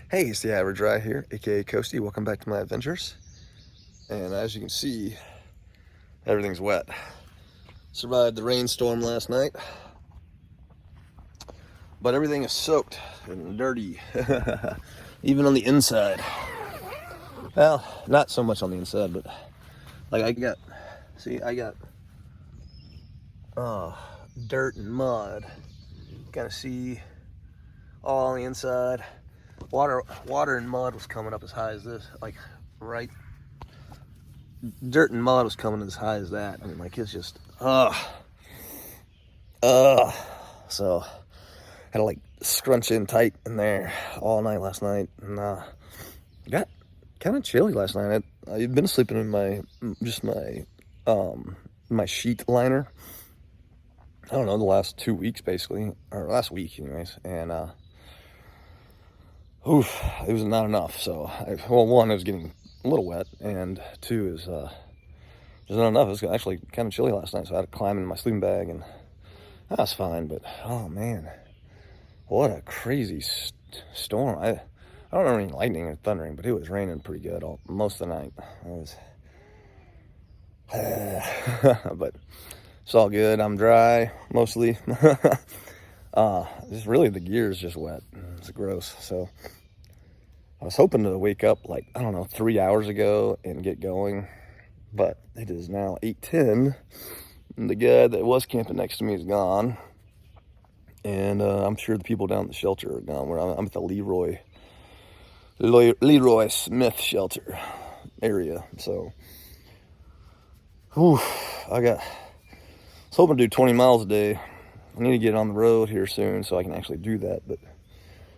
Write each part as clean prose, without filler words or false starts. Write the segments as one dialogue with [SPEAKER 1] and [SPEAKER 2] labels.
[SPEAKER 1] Hey, it's the Average Rye here, aka Coastie. Welcome back to my adventures. And as you can see, everything's wet. Survived the rainstorm last night, but everything is soaked and dirty, even on the inside. Well, not so much on the inside, but like I got dirt and mud. Kind of see all on the inside. Water and mud was coming up as high as this, like right. Dirt and mud was coming as high as that. I mean, like it's just, So had to like scrunch in tight in there all night last night, and got kind of chilly last night. I've been sleeping in my sheet liner. I don't know, the last 2 weeks basically, or last week anyways, and it was not enough. So, one, it was getting a little wet, and two is there's not enough. It was actually kind of chilly last night, so I had to climb in my sleeping bag, and that was fine. But oh man, what a crazy storm! I don't remember any lightning or thundering, but it was raining pretty good most of the night. It was, but it's all good. I'm dry mostly. Just really the gear is just wet. It's gross. So I was hoping to wake up like, I don't know, 3 hours ago and get going, but it is now 8:10, and the guy that was camping next to me is gone, and I'm sure the people down at the shelter are gone. I'm at the Leroy Smith shelter area. So, I was hoping to do 20 miles a day. I need to get on the road here soon so I can actually do that, but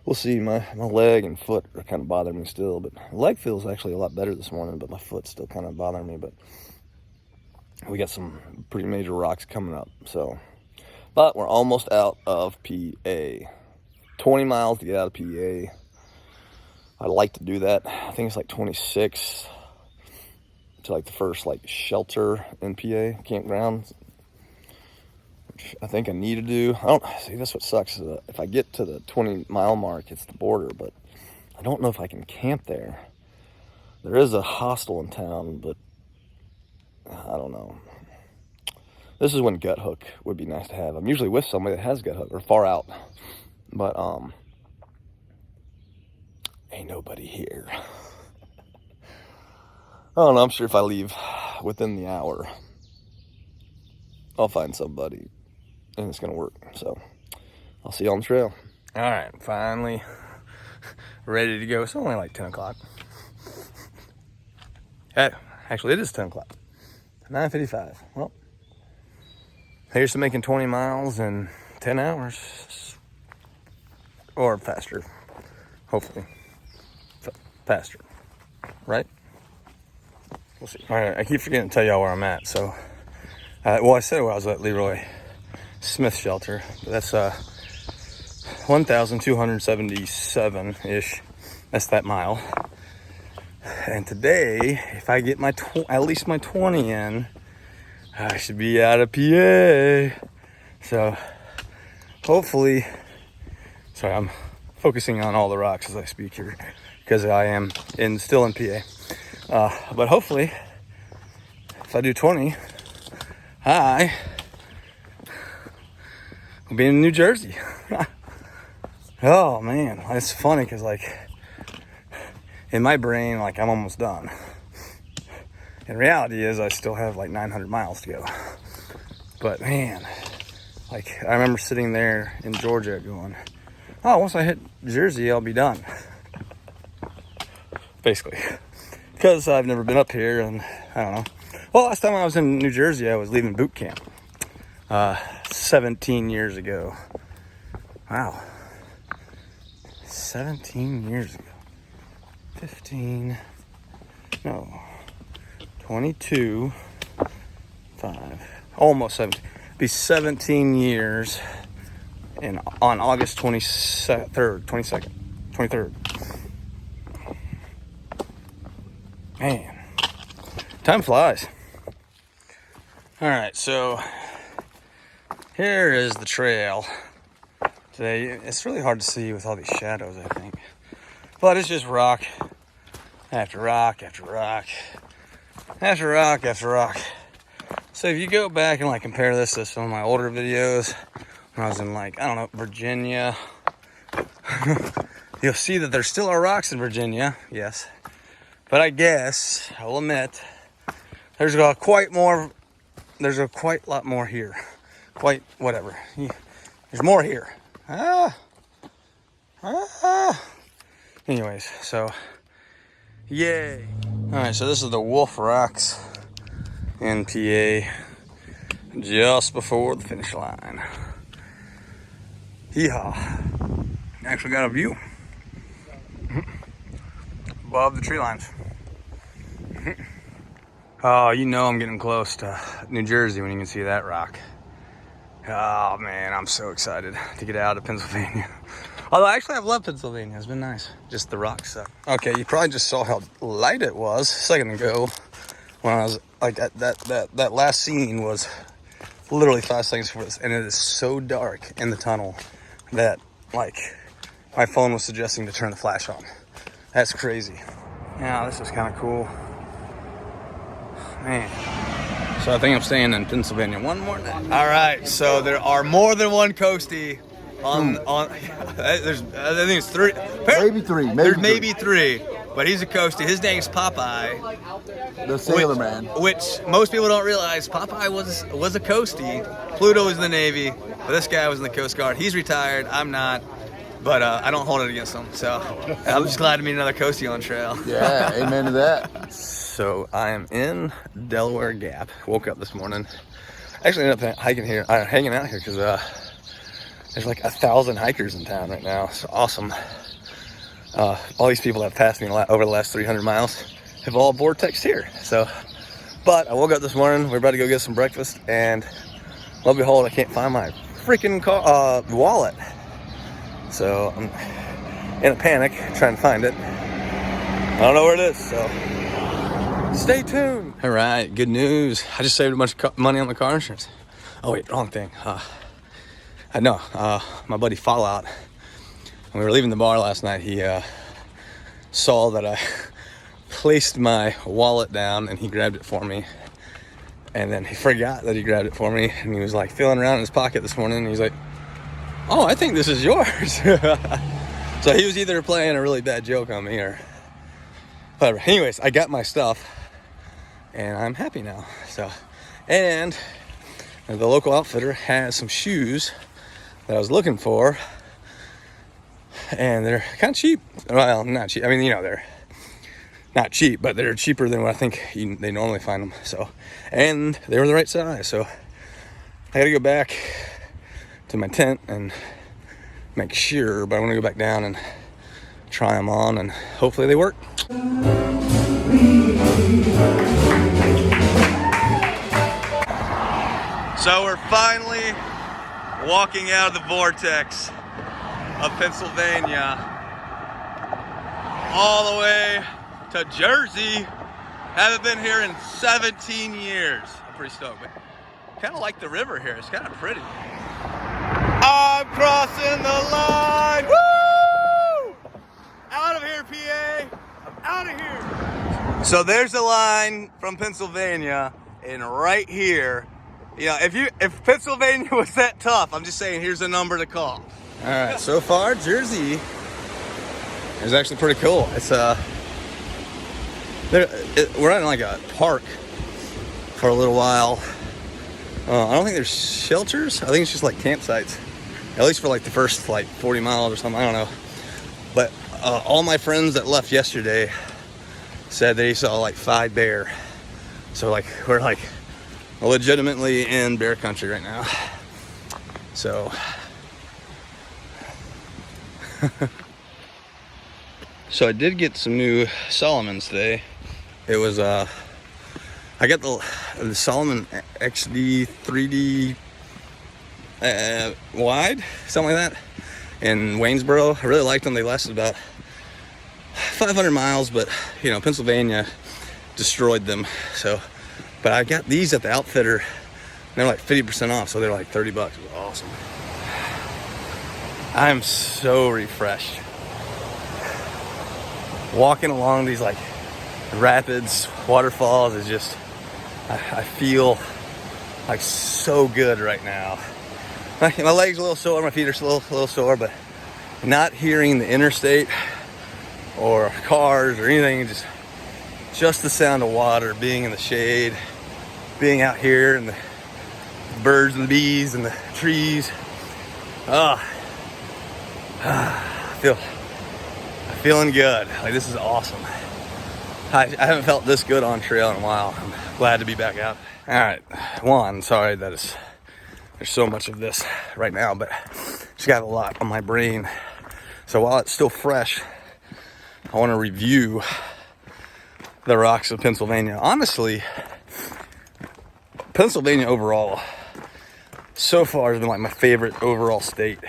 [SPEAKER 1] we'll see. My leg and foot are kind of bothering me still, but the leg feels actually a lot better this morning, but my foot's still kind of bothering me. But we got some pretty major rocks coming up, so. But we're almost out of PA. 20 miles to get out of PA. I'd like to do that. I think it's like 26 to like the first like shelter in PA campground. I think I need to do. I don't see. That's what sucks. If I get to the 20-mile mark, it's the border, but I don't know if I can camp there. There is a hostel in town, but I don't know. This is when gut hook would be nice to have. I'm usually with somebody that has gut hook or far out, but ain't nobody here. I don't know. I'm sure if I leave within the hour, I'll find somebody. And it's gonna work. So I'll see you on the trail. All right, finally ready to go. It's only like 10 o'clock. Hey, actually it is 10 o'clock. 9:55. Well, here's to making 20 miles in 10 hours or faster. Hopefully faster, right? We'll see. All right, I keep forgetting to tell y'all where I'm at. So I said I was at Leroy Smith shelter, but that's 1,277-ish. That's that mile. And today, if I get at least my 20 in, I should be out of PA. So hopefully, sorry, I'm focusing on all the rocks as I speak here because I am still in PA. But hopefully, if I do 20, I'll be in New Jersey. Oh man, it's funny because like in my brain, like I'm almost done. In reality is I still have like 900 miles to go. But man, like I remember sitting there in Georgia going, oh, once I hit Jersey, I'll be done. Basically, because I've never been up here and I don't know. Well, last time I was in New Jersey, I was leaving boot camp. 17 years ago. Wow. 17 years ago. 22, 5, almost 17. Be 17 years on August 23rd. Man, time flies. All right, so here is the trail today. It's really hard to see with all these shadows, I think.
[SPEAKER 2] But it's just rock after rock after rock after rock after rock. So if you go back and like compare this to some of my older videos when I was in like, I don't know, Virginia, you'll see that there still are rocks in Virginia, yes. But I guess, I will admit, there's a quite lot more here. Quite whatever. There's more here. Anyways, so yay. Alright, so this is the Wolf Rocks in PA, just before the finish line. Yeehaw. Actually got a view above the tree lines. Oh, you know I'm getting close to New Jersey when you can see that rock. Oh man, I'm so excited to get out of Pennsylvania. Although actually I've loved Pennsylvania, it's been nice. Just the rocks suck. Okay, you probably just saw how light it was a second ago when I was like that last scene was literally 5 seconds before this, and it is so dark in the tunnel that like my phone was suggesting to turn the flash on. That's crazy. Yeah, this is kind of cool. Man. So I think I'm staying in Pennsylvania one more night. All right, so there are more than one coastie on there's I think it's 3.
[SPEAKER 3] Maybe 3.
[SPEAKER 2] Maybe three. But he's a coastie. His name's Popeye.
[SPEAKER 3] The Sailor Man.
[SPEAKER 2] Which most people don't realize. Popeye was a coastie. Pluto was in the Navy. But this guy was in the Coast Guard. He's retired. I'm not. But I don't hold it against him. So I'm just glad to meet another coastie on trail.
[SPEAKER 3] Yeah, amen to that.
[SPEAKER 1] So I am in Delaware Gap. Woke up this morning. Actually ended up hanging out here because there's like 1,000 hikers in town right now. It's awesome. All these people that have passed me over the last 300 miles have all vortexed here. So, but I woke up this morning. We're about to go get some breakfast, and lo and behold, I can't find my freaking wallet. So I'm in a panic trying to find it. I don't know where it is. So stay tuned. All right, good news. I just saved a bunch of money on my car insurance. Oh wait, wrong thing. I know. My buddy Fallout. When we were leaving the bar last night, he saw that I placed my wallet down and he grabbed it for me. And then he forgot that he grabbed it for me, and he was like feeling around in his pocket this morning, and he's like, "Oh, I think this is yours." So he was either playing a really bad joke on me or whatever. Anyways, I got my stuff and I'm happy now. So, and the local outfitter has some shoes that I was looking for, and they're kind of cheap. Well, not cheap. I mean, you know, they're not cheap, but they're cheaper than what I think they normally find them. So, and they were the right size. So I got to go back to my tent and make sure, but I want to go back down and try them on, and hopefully they work. So we're finally walking out of the vortex of Pennsylvania all the way to Jersey. Haven't been here in 17 years. I'm pretty stoked, but kind of like the river here. It's kind of pretty. I'm crossing the line. Woo! Out of here, PA. I'm out of here. So there's the line from Pennsylvania, and right here, you know, if Pennsylvania was that tough, I'm just saying, here's a number to call. All right, so far Jersey is actually pretty cool. It's we're in like a park for a little while. I don't think there's shelters. I think it's just like campsites, at least for like the first like 40 miles or something. I don't know. But all my friends that left yesterday said they saw like 5 bear. So like we're like legitimately in bear country right now. So so I did get some new Solomons today. It was I got the Solomon XD 3D wide, something like that, in Waynesboro. I really liked them. They lasted about 500 miles, but you know, Pennsylvania destroyed them. So, but I got these at the outfitter. They're like 50% off, so they're like $30. It was awesome. I'm so refreshed.
[SPEAKER 2] walking along these like rapids, waterfalls is just, I feel like so good right now. My legs are a little sore, my feet are a little sore, but not hearing the interstate or cars or anything, just the sound of water, being in the shade, being out here and the birds and the bees and the trees. Feeling good. Like, this is awesome. I haven't felt this good on trail in a while. I'm glad to be back out. All right, sorry that there's so much of this right now, but just got a lot on my brain. So while it's still fresh, I want to review the rocks of Pennsylvania. Honestly, Pennsylvania overall so far has been like my favorite overall state.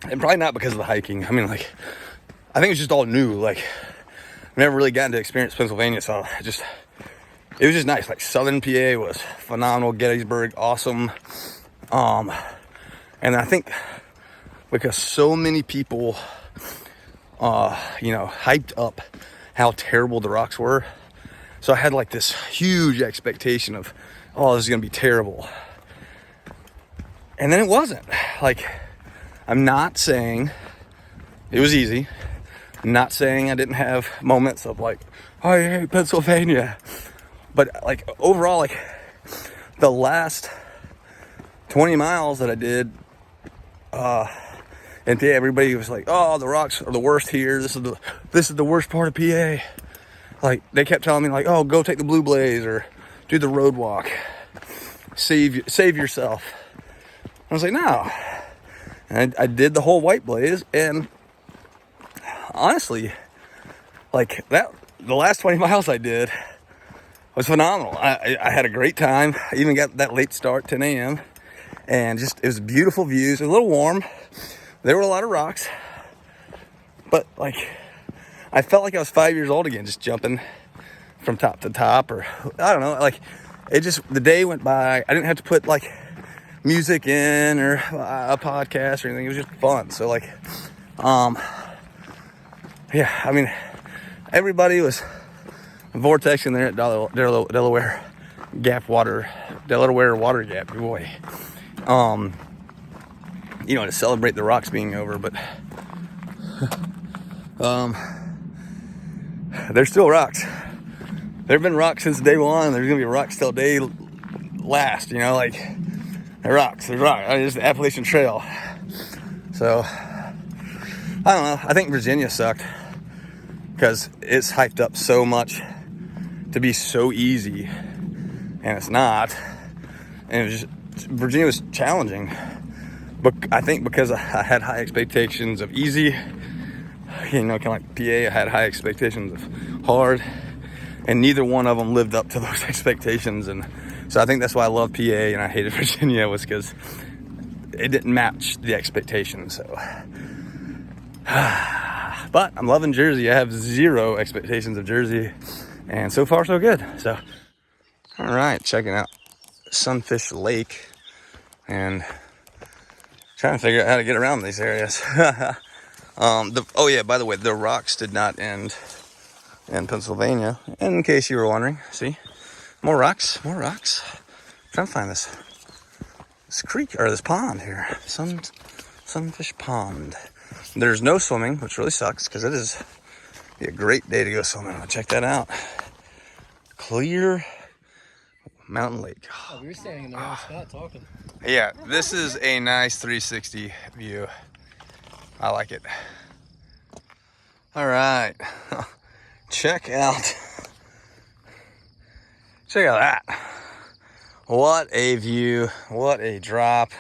[SPEAKER 2] And probably not because of the hiking. I mean, like, I think it's just all new. Like, I've never really gotten to experience Pennsylvania, so it was just nice. Like, Southern PA was phenomenal. Gettysburg, awesome. And I think because so many people, hyped up how terrible the rocks were. So I had like this huge expectation of, oh, this is gonna be terrible. And then it wasn't. Like, I'm not saying it was easy. I'm not saying I didn't have moments of like, oh, I hate Pennsylvania. But like overall, like the last 20 miles that I did, and PA, everybody was like, oh, the rocks are the worst here. This is the worst part of PA. Like, they kept telling me like, oh, go take the Blue Blaze or do the road walk. Save yourself. I was like, no. And I did the whole White Blaze, and honestly, like the last 20 miles I did was phenomenal. I had a great time. I even got that late start, 10 a.m. And it was beautiful views. It was a little warm. There were a lot of rocks, but like, I felt like I was 5 years old again, just jumping from top to top, or I don't know, like the day went by. I didn't have to put like music in or a podcast or anything. It was just fun. So like, yeah, I mean, everybody was vortexing there at Delaware Water Gap, boy. To celebrate the rocks being over, but there's still rocks. There have been rocks since day one. There's gonna be rocks till day last. Like, there's rocks. There's the Appalachian Trail. So I don't know. I think Virginia sucked because it's hyped up so much to be so easy, and it's not. And Virginia was challenging, but I think because I had high expectations of easy, kind of like PA, I had high expectations of hard, and neither one of them lived up to those expectations. And so I think that's why I love PA and I hated Virginia, was because it didn't match the expectations. So, but I'm loving Jersey. I have zero expectations of Jersey, and so far so good. So, all right, checking out Sunfish Lake and trying to figure out how to get around these areas. Oh yeah, by the way, the rocks did not end in Pennsylvania, in case you were wondering. See, more rocks. Trying to find this creek, or this pond here. Sunfish Pond. There's no swimming, which really sucks, because it is be a great day to go swimming. I'll check that out. Clear Mountain Lake.
[SPEAKER 4] Oh, we were standing in the wrong spot talking.
[SPEAKER 2] Yeah, this is a nice 360 view. I like it. All right. Check out that. What a view. What a drop.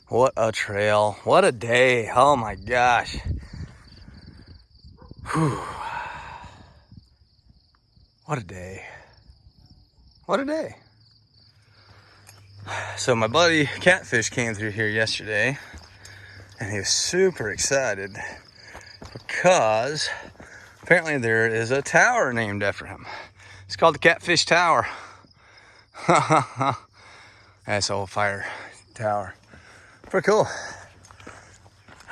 [SPEAKER 2] What a trail. What a day. Oh my gosh. Whew. What a day. What a day. So my buddy Catfish came through here yesterday, and he was super excited because apparently there is a tower named after him. It's called the Catfish Tower. That's old fire tower. Pretty cool.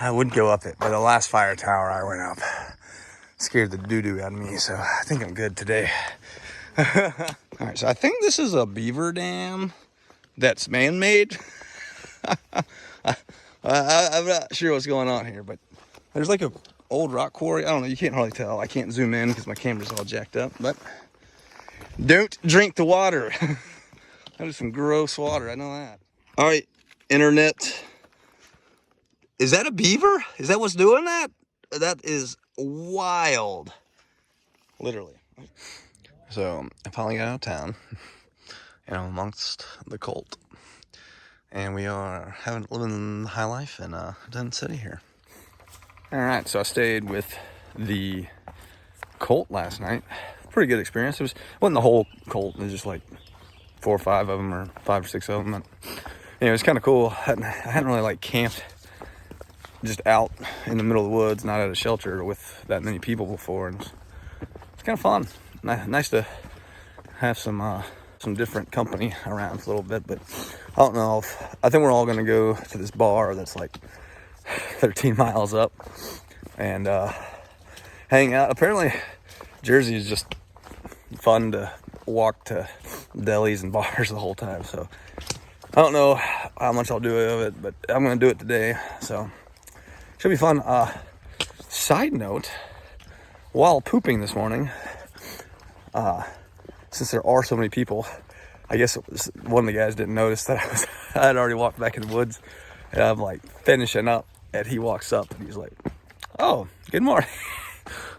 [SPEAKER 2] I would go up it, but the last fire tower I went up, scared the doo-doo out of me, so I think I'm good today. All right, so I think this is a beaver dam that's man-made. I'm not sure what's going on here, but there's like a old rock quarry. I don't know, you can't hardly tell. I can't zoom in because my camera's all jacked up, but don't drink the water. That is some gross water, I know that. All right, internet. Is that a beaver? Is that what's doing that? That is wild. Literally. So I finally got out of town, and I'm amongst the cult. And we are living the high life in Dun City here. All right, so I stayed with the cult last night. Pretty good experience. Wasn't the whole cult. It was just like 4 or 5 of them, or 5 or 6 of them. But, it was kind of cool. I hadn't really like camped just out in the middle of the woods, not at a shelter with that many people before. And it's kind of fun. Nice to have some different company around for a little bit, but I don't know I think we're all gonna go to this bar that's like 13 miles up and hang out. Apparently Jersey is just fun to walk to delis and bars the whole time, so I don't know how much I'll do of it, but I'm gonna do it today, so should be fun. Side note, while pooping this morning, since there are so many people, I guess one of the guys didn't notice that I had already walked back in the woods, and I'm like finishing up, and he walks up and he's like, "Oh, good morning."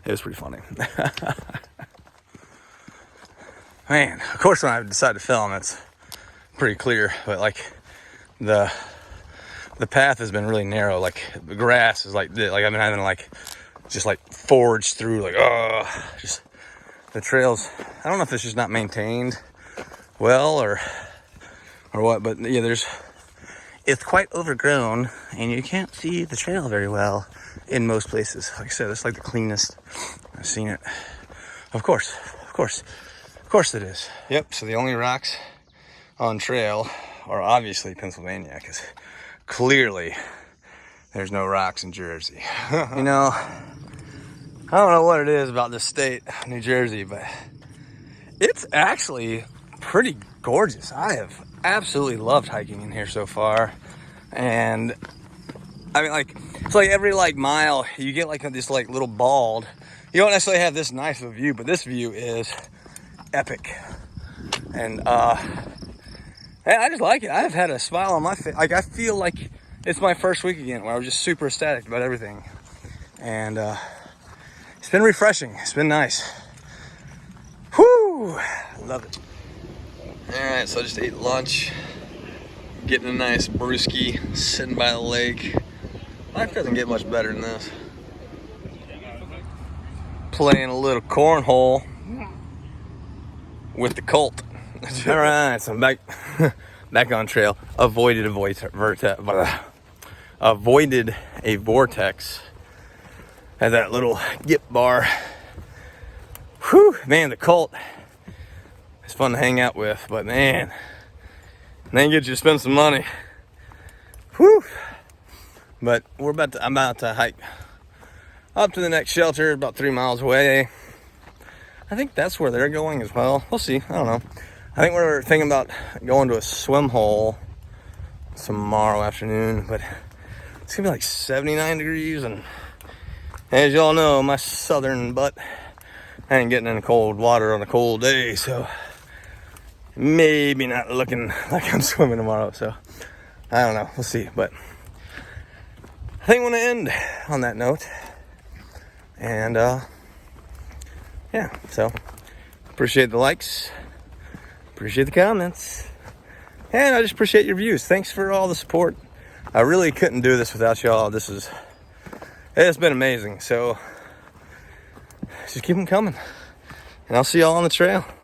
[SPEAKER 2] It was pretty funny. Man, of course when I decide to film, it's pretty clear, but like the path has been really narrow. Like the grass is like I've been having to like just like forge through, like just the trails. I don't know if it's just not maintained well or what, but yeah, it's quite overgrown and you can't see the trail very well in most places. Like I said, it's like the cleanest I've seen it. Of course it is. Yep, so the only rocks on trail are obviously Pennsylvania, because clearly there's no rocks in Jersey. You know, I don't know what it is about this state, New Jersey, but it's actually pretty gorgeous. I have absolutely loved hiking in here so far. And I mean, like, it's like every like mile you get like this like little bald. You don't necessarily have this nice of a view, but this view is epic. And I just like it. I've had a smile on my face. Like, I feel like it's my first week again where I was just super ecstatic about everything. And it's been refreshing. It's been nice. Whoo! Love it. All right, so I just ate lunch. Getting a nice brewski, sitting by the lake. Life doesn't get much better than this. Playing a little cornhole with the cult. All right, so I'm back on trail. Avoided a vortex at that little Gip bar. Whew, man, the cult is fun to hang out with, but man, they get you to spend some money. Whew. But I'm about to hike up to the next shelter, about 3 miles away. I think that's where they're going as well. We'll see. I don't know. I think we're thinking about going to a swim hole tomorrow afternoon, but it's gonna be like 79 degrees, and as y'all know, my southern butt ain't getting in cold water on a cold day, so maybe not looking like I'm swimming tomorrow. So I don't know. We'll see. But I think I'm gonna end on that note, and yeah. So appreciate the likes. Appreciate the comments, and I just appreciate your views. Thanks for all the support. I really couldn't do this without y'all. It's been amazing. So just keep them coming, and I'll see y'all on the trail.